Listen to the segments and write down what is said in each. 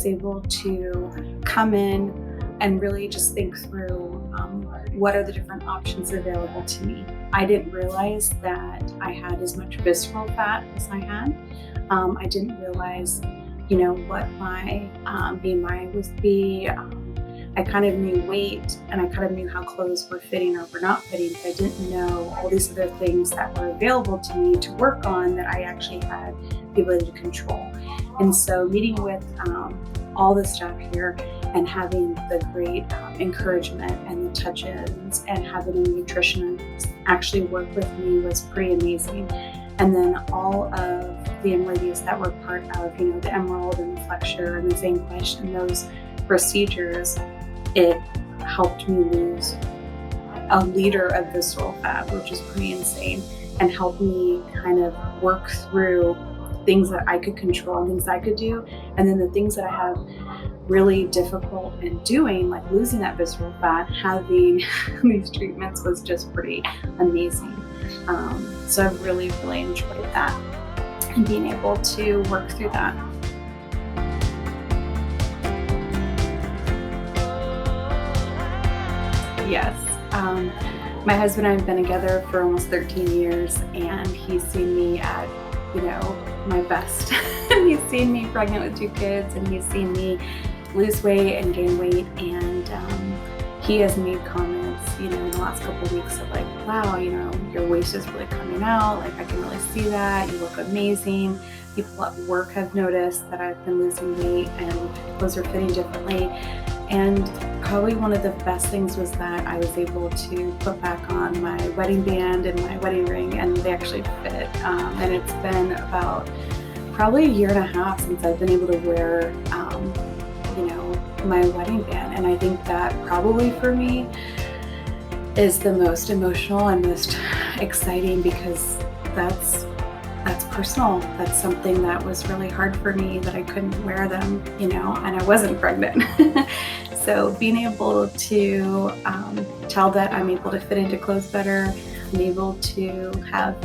able to come in and really just think through what are the different options available to me. I didn't realize that I had as much visceral fat as I had. I didn't realize, what my BMI would be. I kind of knew weight, and I kind of knew how clothes were fitting or were not fitting, but I didn't know all these other things that were available to me to work on that I actually had the ability to control. And so meeting with all the staff here and having the great encouragement and the touch-ins and having a nutritionist actually work with me was pretty amazing. And then all of the ladies that were part of, the Emerald and the Flexure and the Vanquish and those procedures, it helped me lose a liter of visceral fat, which is pretty insane, and helped me kind of work through things that I could control and things I could do. And then the things that I have really difficult in doing, like losing that visceral fat, having these treatments was just pretty amazing. So I've really, really enjoyed that and being able to work through that. Yes. My husband and I have been together for almost 13 years, and he's seen me at, my best. He's seen me pregnant with 2 kids, and he's seen me lose weight and gain weight. And he has made comments, in the last couple of weeks of like, wow, your waist is really coming out. Like, I can really see that. You look amazing. People at work have noticed that I've been losing weight and clothes are fitting differently. And probably one of the best things was that I was able to put back on my wedding band and my wedding ring, and they actually fit. And it's been about probably a year and a half since I've been able to wear, my wedding band. And I think that probably for me is the most emotional and most exciting, because that's personal. That's something that was really hard for me, that I couldn't wear them, and I wasn't pregnant. So being able to tell that I'm able to fit into clothes better, I'm able to have,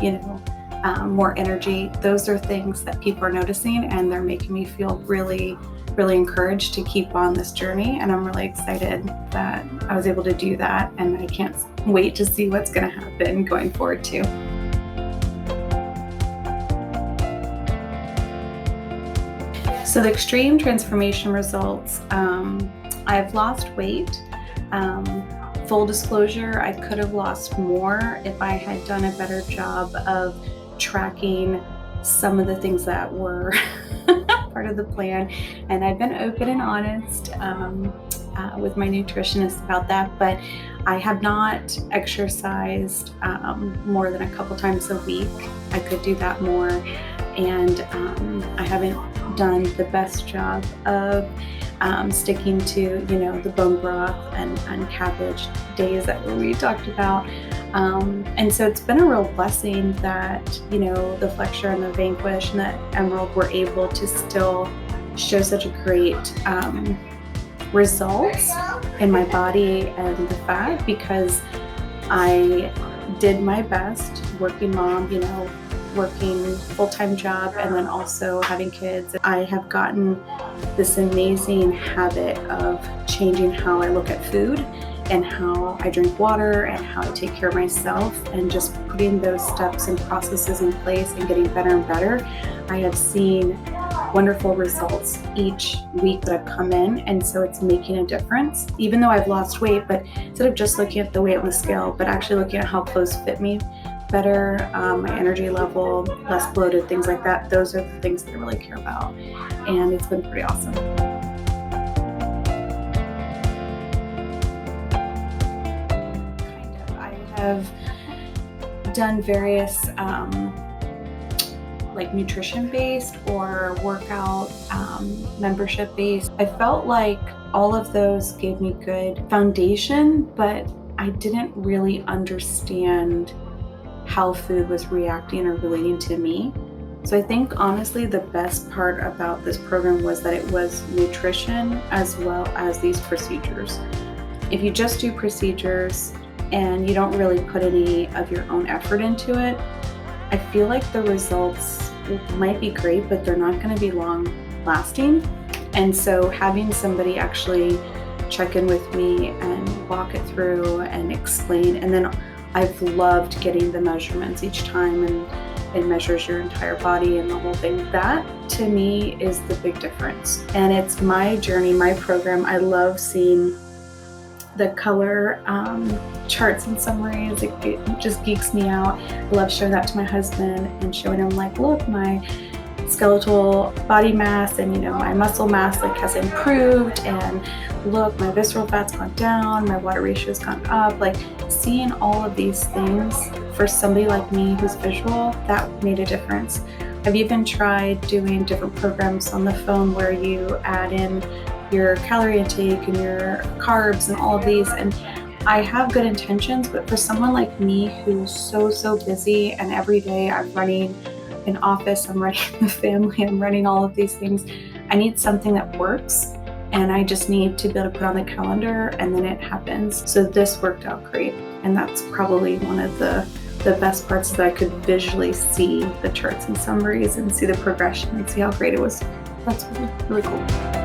more energy, those are things that people are noticing, and they're making me feel really, really encouraged to keep on this journey. And I'm really excited that I was able to do that, and I can't wait to see what's going to happen going forward too. So the extreme transformation results, I've lost weight. Full disclosure, I could have lost more if I had done a better job of tracking some of the things that were part of the plan. And I've been open and honest with my nutritionist about that, but I have not exercised more than a couple times a week. I could do that more. And I haven't done the best job of sticking to, the bone broth and cabbage days that we talked about. And so it's been a real blessing that, the Flexure and the Vanquish and the Emerald were able to still show such a great results in my body and the fat, because I did my best, working mom, working full-time job, and then also having kids. I have gotten this amazing habit of changing how I look at food and how I drink water and how I take care of myself, and just putting those steps and processes in place and getting better and better. I have seen wonderful results each week that I've come in, and so it's making a difference. Even though I've lost weight, but instead of just looking at the weight on the scale, but actually looking at how clothes fit me better, my energy level, less bloated, things like that. Those are the things that I really care about, and it's been pretty awesome. I have done various like nutrition-based or workout membership-based. I felt like all of those gave me good foundation, but I didn't really understand how food was reacting or relating to me. So I think honestly the best part about this program was that it was nutrition as well as these procedures. If you just do procedures and you don't really put any of your own effort into it, I feel like the results might be great, but they're not going to be long lasting. And so having somebody actually check in with me and walk it through and explain, and then I've loved getting the measurements each time, and it measures your entire body and the whole thing. That to me is the big difference. And it's my journey, my program. I love seeing the color charts and summaries. It just geeks me out. I love showing that to my husband and showing him like, look, my skeletal body mass and my muscle mass like has improved, and look, my visceral fat's gone down, my water ratio's gone up. Like seeing all of these things for somebody like me who's visual, that made a difference. I've even tried doing different programs on the phone where you add in your calorie intake and your carbs and all of these, and I have good intentions, but for someone like me who's so busy and every day I'm running an office, I'm running the family, I'm running all of these things, I need something that works, and I just need to be able to put on the calendar and then it happens. So this worked out great, and that's probably one of the best parts, that I could visually see the charts and summaries and see the progression and see how great it was. That's really cool.